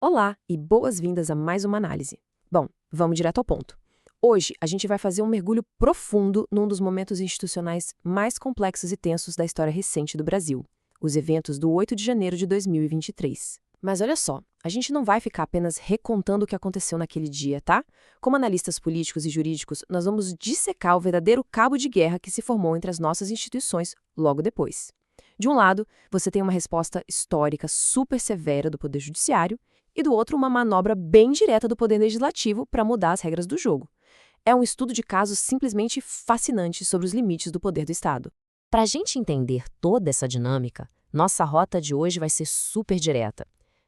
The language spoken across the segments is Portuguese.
Olá e boas-vindas a mais uma análise. Bom, vamos direto ao ponto. Hoje, a gente vai fazer um mergulho profundo num dos momentos institucionais mais complexos e tensos da história recente do Brasil, os eventos do 8 de janeiro de 2023. Mas olha só, a gente não vai ficar apenas recontando o que aconteceu naquele dia, tá? Como analistas políticos e jurídicos, nós vamos dissecar o verdadeiro cabo de guerra que se formou entre as nossas instituições logo depois. De um lado, você tem uma resposta histórica super severa do Poder Judiciário, e do outro, uma manobra bem direta do Poder Legislativo para mudar as regras do jogo. É um estudo de casos simplesmente fascinante sobre os limites do poder do Estado. Para a gente entender toda essa dinâmica, nossa rota de hoje vai ser super direta.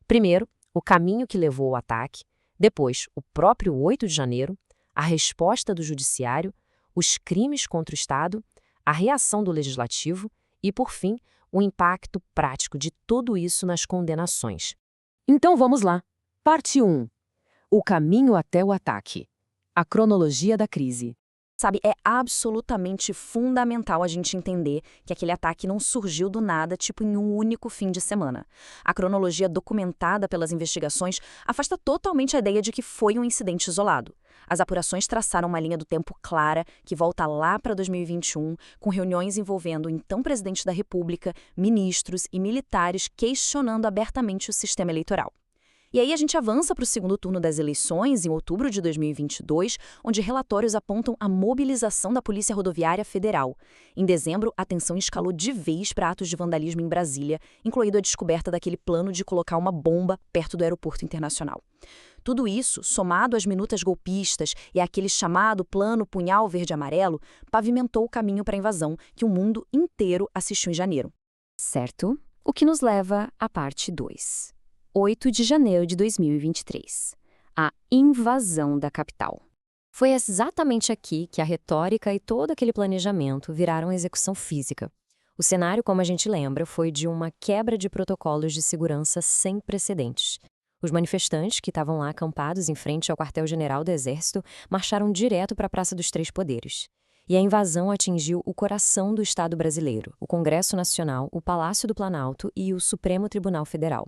Primeiro, o caminho que levou ao ataque, depois, o próprio 8 de janeiro, a resposta do Judiciário, os crimes contra o Estado, a reação do Legislativo e, por fim, o impacto prático de tudo isso nas condenações. Então vamos lá. Parte 1. O caminho até o ataque. A cronologia da crise. Sabe, é absolutamente fundamental a gente entender que aquele ataque não surgiu do nada, tipo em um único fim de semana. A cronologia documentada pelas investigações afasta totalmente a ideia de que foi um incidente isolado. As apurações traçaram uma linha do tempo clara que volta lá para 2021, com reuniões envolvendo o então presidente da República, ministros e militares questionando abertamente o sistema eleitoral. E aí a gente avança para o segundo turno das eleições, em outubro de 2022, onde relatórios apontam a mobilização da Polícia Rodoviária Federal. Em dezembro, a tensão escalou de vez para atos de vandalismo em Brasília, incluindo a descoberta daquele plano de colocar uma bomba perto do aeroporto internacional. Tudo isso, somado às minutas golpistas e àquele chamado Plano Punhal Verde-Amarelo, pavimentou o caminho para a invasão que o mundo inteiro assistiu em janeiro. Certo? O que nos leva à parte 2. 8 de janeiro de 2023. A invasão da capital. Foi exatamente aqui que a retórica e todo aquele planejamento viraram execução física. O cenário, como a gente lembra, foi de uma quebra de protocolos de segurança sem precedentes. Os manifestantes, que estavam lá acampados em frente ao quartel-general do Exército, marcharam direto para a Praça dos Três Poderes. E a invasão atingiu o coração do Estado brasileiro, o Congresso Nacional, o Palácio do Planalto e o Supremo Tribunal Federal.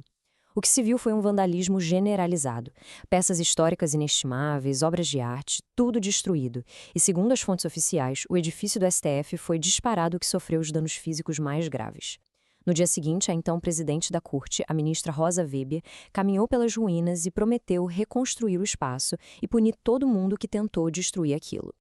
O que se viu foi um vandalismo generalizado. Peças históricas inestimáveis, obras de arte, tudo destruído. E, segundo as fontes oficiais, o edifício do STF foi disparado que sofreu os danos físicos mais graves. No dia seguinte, a então presidente da Corte, a ministra Rosa Weber, caminhou pelas ruínas e prometeu reconstruir o espaço e punir todo mundo que tentou destruir aquilo.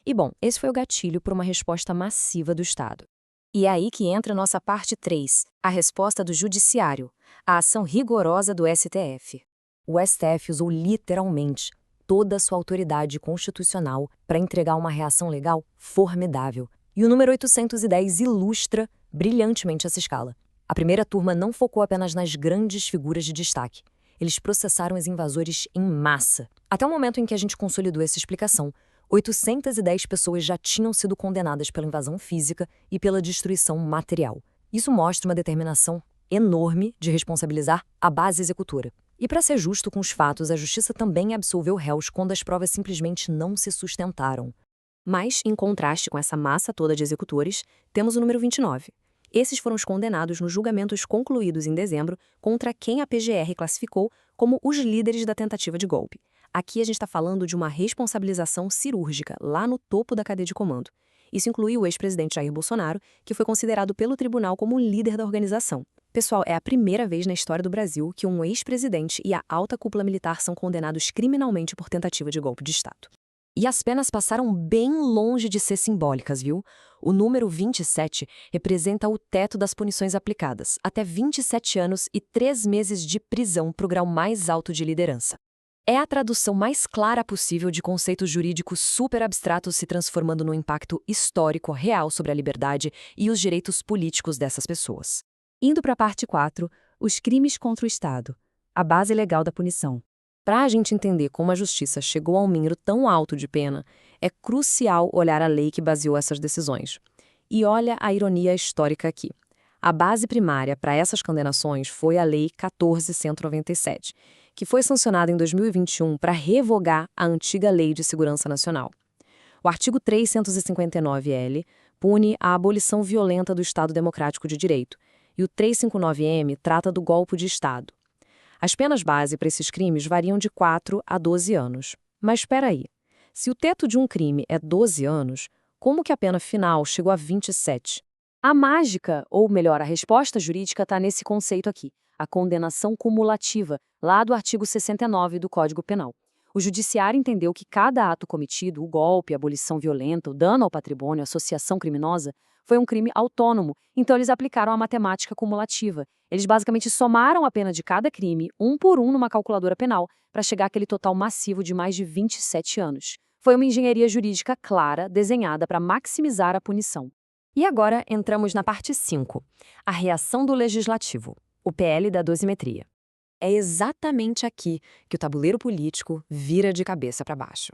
E, bom, esse foi o gatilho para uma resposta massiva do Estado. E é aí que entra nossa parte 3, a resposta do Judiciário, a ação rigorosa do STF. O STF usou literalmente toda a sua autoridade constitucional para entregar uma reação legal formidável. E o número 810 ilustra brilhantemente essa escala. A primeira turma não focou apenas nas grandes figuras de destaque. Eles processaram os invasores em massa. Até o momento em que a gente consolidou essa explicação, 810 pessoas já tinham sido condenadas pela invasão física e pela destruição material. Isso mostra uma determinação enorme de responsabilizar a base executora. E para ser justo com os fatos, a justiça também absolveu réus quando as provas simplesmente não se sustentaram. Mas, em contraste com essa massa toda de executores, temos o número 29. Esses foram os condenados nos julgamentos concluídos em dezembro contra quem a PGR classificou como os líderes da tentativa de golpe. Aqui a gente está falando de uma responsabilização cirúrgica, lá no topo da cadeia de comando. Isso inclui o ex-presidente Jair Bolsonaro, que foi considerado pelo tribunal como o líder da organização. Pessoal, é a primeira vez na história do Brasil que um ex-presidente e a alta cúpula militar são condenados criminalmente por tentativa de golpe de Estado. E as penas passaram bem longe de ser simbólicas, viu? O número 27 representa o teto das punições aplicadas, até 27 anos e 3 meses de prisão para o grau mais alto de liderança. É a tradução mais clara possível de conceitos jurídicos super abstratos se transformando num impacto histórico real sobre a liberdade e os direitos políticos dessas pessoas. Indo para a parte 4, os crimes contra o Estado, a base legal da punição. Para a gente entender como a justiça chegou a um número tão alto de pena, é crucial olhar a lei que baseou essas decisões. E olha a ironia histórica aqui. A base primária para essas condenações foi a Lei 14.197, que foi sancionada em 2021 para revogar a antiga Lei de Segurança Nacional. O artigo 359-L pune a abolição violenta do Estado Democrático de Direito, e o 359-M trata do golpe de Estado. As penas base para esses crimes variam de 4 a 12 anos. Mas espera aí, se o teto de um crime é 12 anos, como que a pena final chegou a 27? A mágica, ou melhor, a resposta jurídica está nesse conceito aqui, a condenação cumulativa, lá do artigo 69 do Código Penal. O judiciário entendeu que cada ato cometido, o golpe, a abolição violenta, o dano ao patrimônio, a associação criminosa, foi um crime autônomo, então eles aplicaram a matemática cumulativa. Eles basicamente somaram a pena de cada crime, um por um, numa calculadora penal, para chegar àquele total massivo de mais de 27 anos. Foi uma engenharia jurídica clara, desenhada para maximizar a punição. E agora entramos na parte 5, a reação do Legislativo, o PL da dosimetria. É exatamente aqui que o tabuleiro político vira de cabeça para baixo.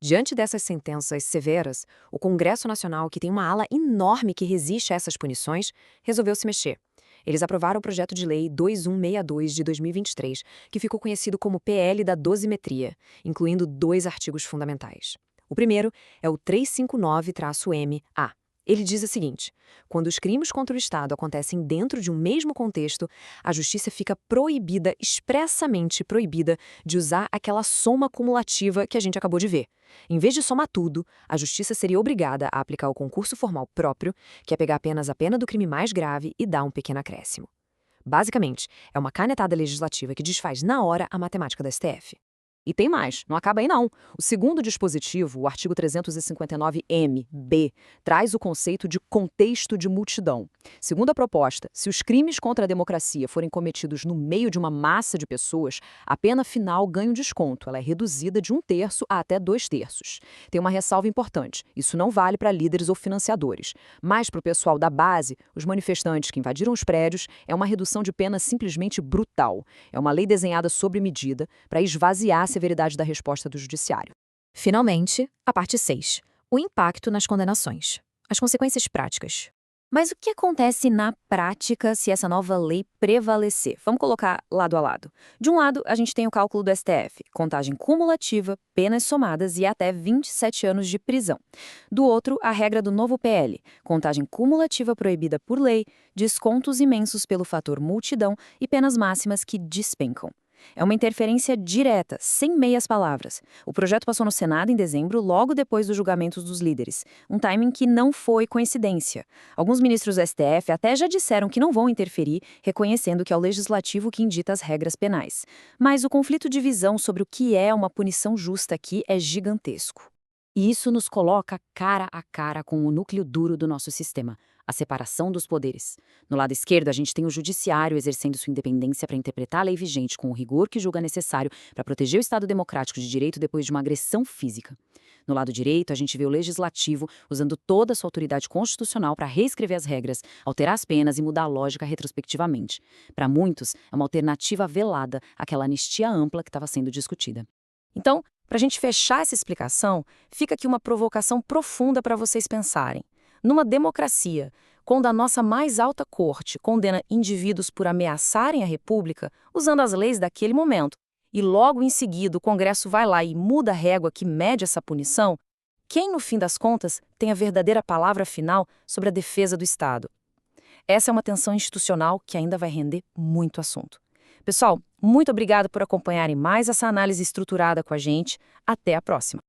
Diante dessas sentenças severas, o Congresso Nacional, que tem uma ala enorme que resiste a essas punições, resolveu se mexer. Eles aprovaram o projeto de lei 2162 de 2023, que ficou conhecido como PL da dosimetria, incluindo 2 artigos fundamentais. O primeiro é o 359-M-A. Ele diz o seguinte: quando os crimes contra o Estado acontecem dentro de um mesmo contexto, a Justiça fica proibida, expressamente proibida, de usar aquela soma cumulativa que a gente acabou de ver. Em vez de somar tudo, a Justiça seria obrigada a aplicar o concurso formal próprio, que é pegar apenas a pena do crime mais grave e dar um pequeno acréscimo. Basicamente, é uma canetada legislativa que desfaz na hora a matemática da STF. E tem mais, não acaba aí não. O segundo dispositivo, o artigo 359-M-B, traz o conceito de contexto de multidão. Segundo a proposta, se os crimes contra a democracia forem cometidos no meio de uma massa de pessoas, a pena final ganha um desconto. Ela é reduzida de 1/3 a até 2/3. Tem uma ressalva importante, isso não vale para líderes ou financiadores. Mas para o pessoal da base, os manifestantes que invadiram os prédios, é uma redução de pena simplesmente brutal. É uma lei desenhada sob medida para esvaziar a severidade da resposta do judiciário. Finalmente, a parte 6, o impacto nas condenações, as consequências práticas. Mas o que acontece na prática se essa nova lei prevalecer? Vamos colocar lado a lado. De um lado, a gente tem o cálculo do STF, contagem cumulativa, penas somadas e até 27 anos de prisão. Do outro, a regra do novo PL, contagem cumulativa proibida por lei, descontos imensos pelo fator multidão e penas máximas que despencam. É uma interferência direta, sem meias palavras. O projeto passou no Senado em dezembro, logo depois dos julgamentos dos líderes. Um timing que não foi coincidência. Alguns ministros do STF até já disseram que não vão interferir, reconhecendo que é o legislativo que indita as regras penais. Mas o conflito de visão sobre o que é uma punição justa aqui é gigantesco. E isso nos coloca cara a cara com o núcleo duro do nosso sistema, a separação dos poderes. No lado esquerdo, a gente tem o judiciário exercendo sua independência para interpretar a lei vigente com o rigor que julga necessário para proteger o Estado democrático de direito depois de uma agressão física. No lado direito, a gente vê o legislativo usando toda a sua autoridade constitucional para reescrever as regras, alterar as penas e mudar a lógica retrospectivamente. Para muitos, é uma alternativa velada àquela anistia ampla que estava sendo discutida. Então, para a gente fechar essa explicação, fica aqui uma provocação profunda para vocês pensarem. Numa democracia, quando a nossa mais alta corte condena indivíduos por ameaçarem a República, usando as leis daquele momento, e logo em seguida o Congresso vai lá e muda a régua que mede essa punição, quem, no fim das contas, tem a verdadeira palavra final sobre a defesa do Estado? Essa é uma tensão institucional que ainda vai render muito assunto. Pessoal, muito obrigado por acompanharem mais essa análise estruturada com a gente. Até a próxima!